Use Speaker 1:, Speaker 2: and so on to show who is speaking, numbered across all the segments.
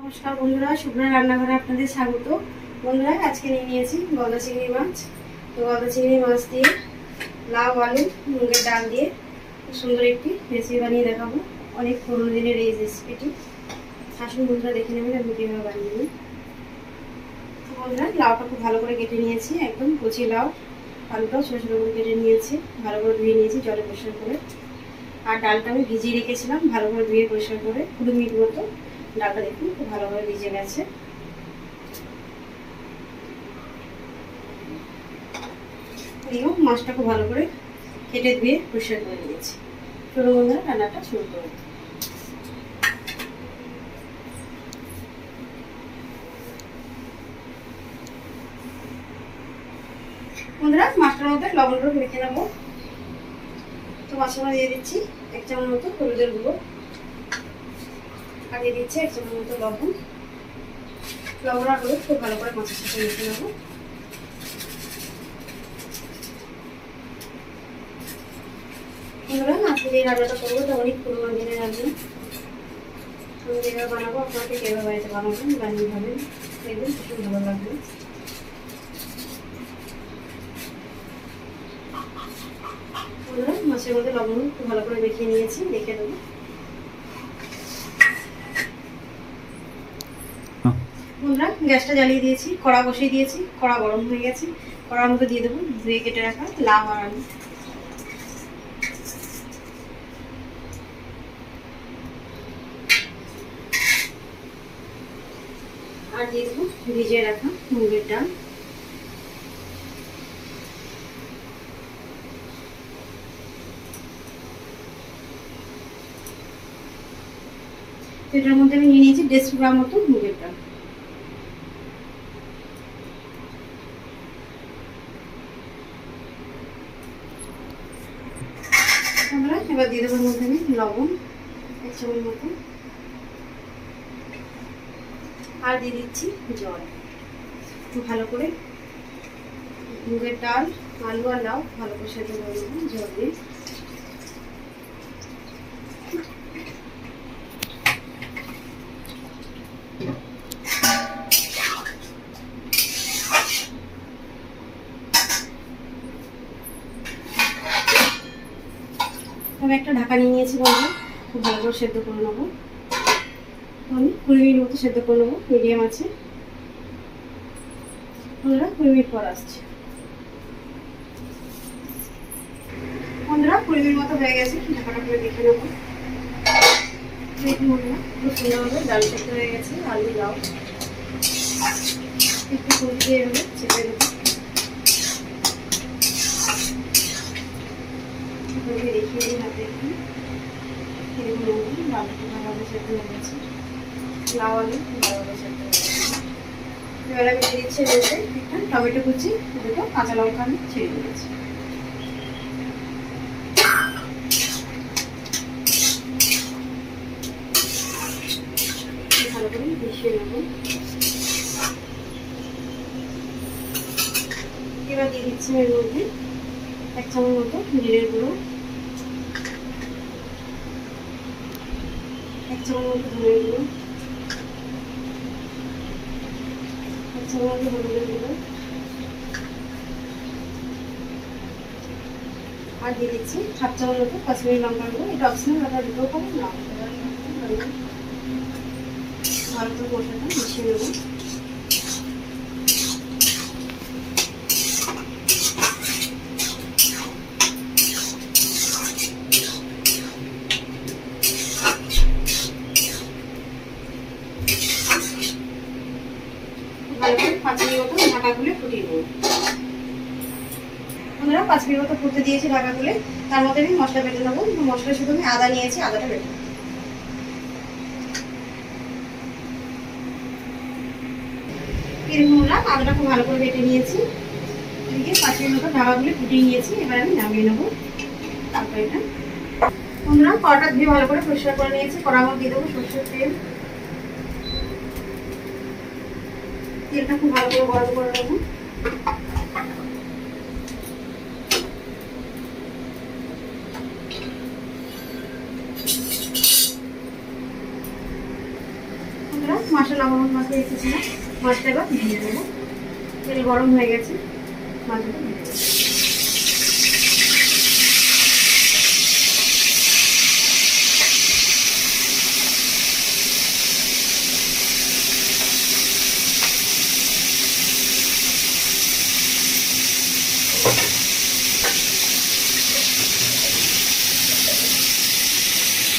Speaker 1: নমস্কার বন্ধুরা, শুভ্রা রান্নাঘরে আপনাদের স্বাগত। বন্ধুরা, আজকে নিয়েছি গলদা চিংড়ি মাছ। তো গলদা চিংড়ি মাছ দিয়ে লাউ, আলু, মুগের ডাল দিয়ে খুব সুন্দর একটি রেসিপি বানিয়ে দেখাবো। অনেক পুরোনো দিনের এই রেসিপিটি। আসুন বন্ধুরা, দেখে নেবেন আমি কীভাবে বানিয়ে নিই। বন্ধুরা, লাউটা খুব ভালো করে কেটে নিয়েছি, একদম কচি লাউ। আলুটাও ছোটো ছোটো করে কেটে নিয়েছি, ভালো করে ধুয়ে নিয়েছি জলে পরিষ্কার করে। আর ডালটা আমি ভিজিয়ে রেখেছিলাম, ভালো করে ধুয়ে পরিষ্কার করে 20 মিনিট মতো। ডালটা দেখুন খুব ভালো করে ভিজে গেছে। দিয়েও মাছটা খুব ভালো করে কেটে ধুয়ে পরিষ্কার করে নিয়েছি। চলো বন্ধুরা, রান্নাটা শুরু করব। বন্ধুরা, মাছটার মধ্যে লবণ করে মেখে নেবো। তো মাছের মধ্যে দিয়ে দিচ্ছি 1 চামচ মতো হলুদের গুঁড়ো, আর দিয়ে দিচ্ছি 1 চামচ মতো লবণ। লবণ আর হলুদ খুব ভালো করে মাছের সাথে মেখে নেবো। বন্ধুরা, আজকে যে রান্নাটা করবো এটা অনেক পুরোনো দিনের রান্না। আমি যেভাবে বানাবো আপনাকে যেভাবে বাড়িতে বানাবেন, বানিয়ে খাবেন, দেখবেন খুব ভালো লাগবে। বন্ধুরা, মাছের মধ্যে লবণ খুব ভালো করে মেখে নিয়েছি, রেখে দেবো। বন্ধুরা, গ্যাসটা জ্বালিয়ে দিয়েছি, কড়া বসিয়ে দিয়েছি। কড়া গরম হয়ে গেছে, কড়ার মধ্যে দিয়ে দেবো ধুয়ে কেটে রাখা লাউ আর আলু। আর দিয়ে দেবো ভিজিয়ে রাখা মুগের ডাল। এটার মধ্যে আমি নিয়ে নিয়েছি 150 গ্রাম মতো মুগের ডাল। আমরা এবার দিয়ে দেবো মধ্যে আমি লবণ 1 চামচ মতো, আর দিয়ে দিচ্ছি জল। একটু ভালো করে মুগের ডাল, আলু আর লাউ ভালো করে সেদ্ধ করে নেবো জল দিয়ে। আমি একটা ঢাকা নিয়ে নিয়েছি বন্ধুরা, খুব ভালো করে সেদ্ধ করে নেবো। আমি 20 মিনিট মতো সেদ্ধ করে নেবো মিডিয়াম আছে। বন্ধুরা, 20 মিনিট পর আসছে। বন্ধুরা, 20 মিনিট মতো হয়ে গেছে, ঢাকাটা করে দেখে নেবো। দেখুন বন্ধুরা, খুব সুন্দরভাবে ডাল সেদ্ধ হয়ে গেছে। আলু, লাউ একটু ফুল দিয়ে এভাবে চেপে দেবো। দেখিয়ে দিই হাতে একটু। ডালটা ভালোভাবে সেদ্ধ হয়ে গেছে, লাউ আলু ভালোভাবে সেদ্ধ হয়ে গেছে। এবার আমি দিয়ে দিচ্ছি রয়েছে একটা টমেটো কুচি, দুটো কাঁচা লঙ্কা আমি ছেড়ে দিয়েছি। ভালো করে মিশিয়ে নেব। এবার দিয়ে দিচ্ছি এর মধ্যে 1 চামচ মতো জিরের গুঁড়ো, 1 চামচ মতো ধনের গুঁড়ো, 1 চামচ মতো হলুদের গুঁড়ো, আর দিয়ে দিচ্ছি 1/2 চামচ মতো কাশ্মীরি লঙ্কার গুঁড়ো। এটা অপশনাল, আপনারা দিতেও পারেন, না ভালো করে মশলাটা মিশিয়ে নেব। ভালো করে 5 মিনিট মতো ঢাকা খুলে ফুটিয়ে নেব। বন্ধুরা, 5 মিনিট মতো ফুটতে দিয়েছি ঢাকা খুলে। তার মধ্যে আমি মশলা বেটে নেবো। মশলা শুধু আমি আদা নিয়েছি, আদাটা বেটে নেবো। বন্ধুরা, আদাটা খুব ভালো করে বেটে নিয়েছি। এদিকে 5 মিনিট মতো ঢাকা খুলে ফুটিয়ে নিয়েছি। এবার আমি নামিয়ে নেবো। তারপর এটা বন্ধুরা, কড়াটা ধুয়ে ভালো করে পরিষ্কার করে নিয়েছি। কড়ার মধ্যে দিয়ে দেবো সরষের তেল। তেলটা খুব ভালো করে গরম করে নেবো। মাছটা নরম মাছটা রেখেছিলাম, মাছটা এবার ভেজে দেবো। তেল গরম হয়ে গেছে, মাছটা ভেজে দেবো।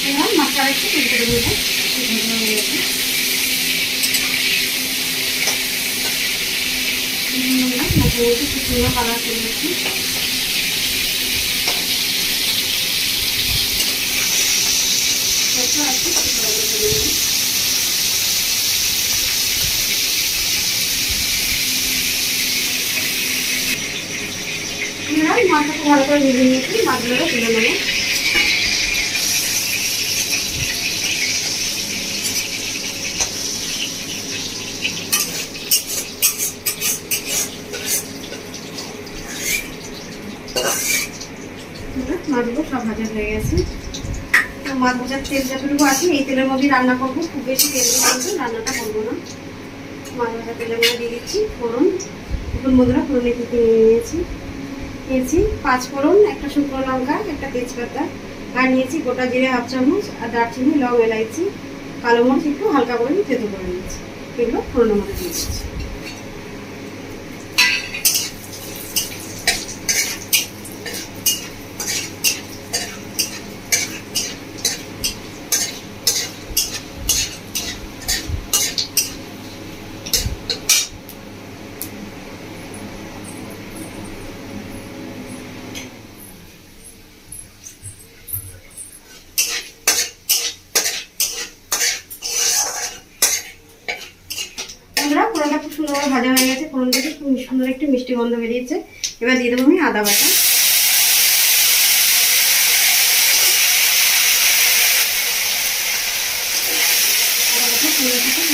Speaker 1: এবার মাছটা একটু তেল করে নেবো, হয়ে গেছে। মাছের একটু শুকনো কালার করে দিচ্ছি। মাছটাকে ভালো করে ভেজে নিয়েছি, মাছগুলো তুলে নেবো। মাছগুলো সব ভাজা হয়ে গেছে। তো মাছ ভাজার তেল যতটুকু আছে এই তেলের মধ্যে রান্না করবো, খুব বেশি তেল দিয়ে কিন্তু রান্নাটা করবো না। মাছ ভাজা তেলের মধ্যে দিয়ে দিচ্ছি ফোড়ন। এখন বন্ধুরা ফোড়নে কুচি নিয়েছি 5 ফোড়ন, একটা শুকনো লঙ্কা, একটা তেজপাতা, আর নিয়েছি গোটা জিরে 1/2 চামচ, আর দারচিনি, লং, এলাইচি, কালো মরিচ একটু হালকা করে থেতো করে নিয়েছি। এগুলো ফোড়নের মধ্যে দিয়ে দিচ্ছি। ফোড়নটা খুব সুন্দরভাবে ভাজা হয়ে গেছে, ফোড়ন থেকে খুব সুন্দর একটু মিষ্টি গন্ধ বেরিয়েছে। এবার দিয়ে দেবো আমি আদা বাটা।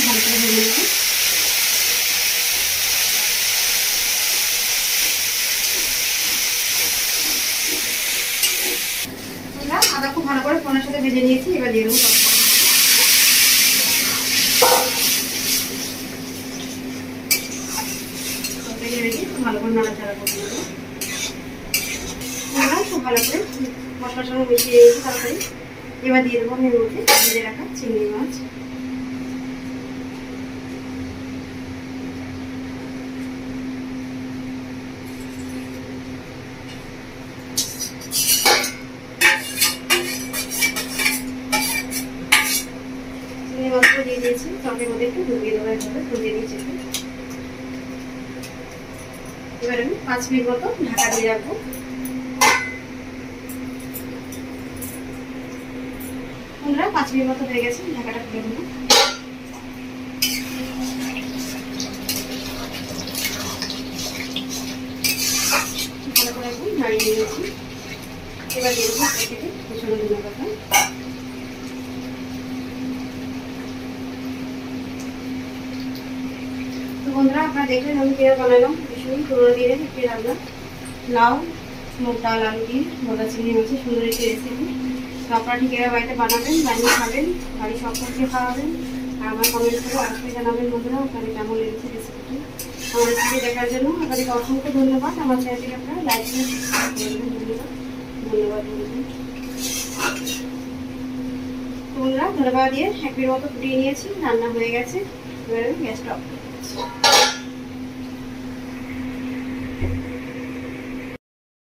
Speaker 1: ভালো করে ভেজে নেব। আদা খুব ভালো করে ফোড়নের সাথে ভেজে নিয়েছি, এবার দিয়ে দেবো ভালো করে নাড়াচাড়া করে নেবো। খুব ভালো করে মশলার সঙ্গে মিশিয়ে নিয়েছি তাড়াতাড়ি। এবার দিয়ে দেবো আমি মধ্যে ভেজে রাখা চিংড়ি মাছ। চিংড়ি মাছগুলো দিয়ে দিয়েছি, তরকারির মধ্যে একটু ডুবিয়ে দেবো, এভাবে ডুবিয়ে দিয়েছি। এবার আমি 5 মিনিট মতো ঢাকা দিয়ে রাখবো। বন্ধুরা 5 মিনিট মতো হয়ে গেছে, ঢাকাটা খুলে দেবো। ভালো করে একদম নাড়িয়ে নিয়েছি। এবার দিয়ে দেবো প্যাকেটে কুচনো ধনেপাতা। তো বন্ধুরা আপনারা দেখলেন আমি কিভাবে বানালাম ভীষণই পুরোনো দিনের একটি রান্না, লাউ মুগ ডাল আলু দিয়ে গোটা চিংড়ি মাছের সুন্দর একটি রেসিপি। তো আপনারা ঠিক এভাবে বাড়িতে বানাবেন, বানিয়ে খাবেন, বাড়ির সকলকে খাওয়াবেন। আর আমার কমেন্ট করে অবশ্যই জানাবেন বন্ধুরা আপনাদের কেমন লেগেছে রেসিপিটি। আমার রেসিপি দেখার জন্য আপনাদেরকে অসংখ্য ধন্যবাদ। আমার চ্যানেলটিকে আপনারা লাইক করে সাবস্ক্রাইব করবেন। ধন্যবাদ বন্ধুরা। ধন্যবাদ দিয়ে 1 মিনিট মতো ফুটিয়ে নিয়েছি, রান্না হয়ে গেছে। এবার আমি গ্যাসটা অফ করে দিচ্ছি।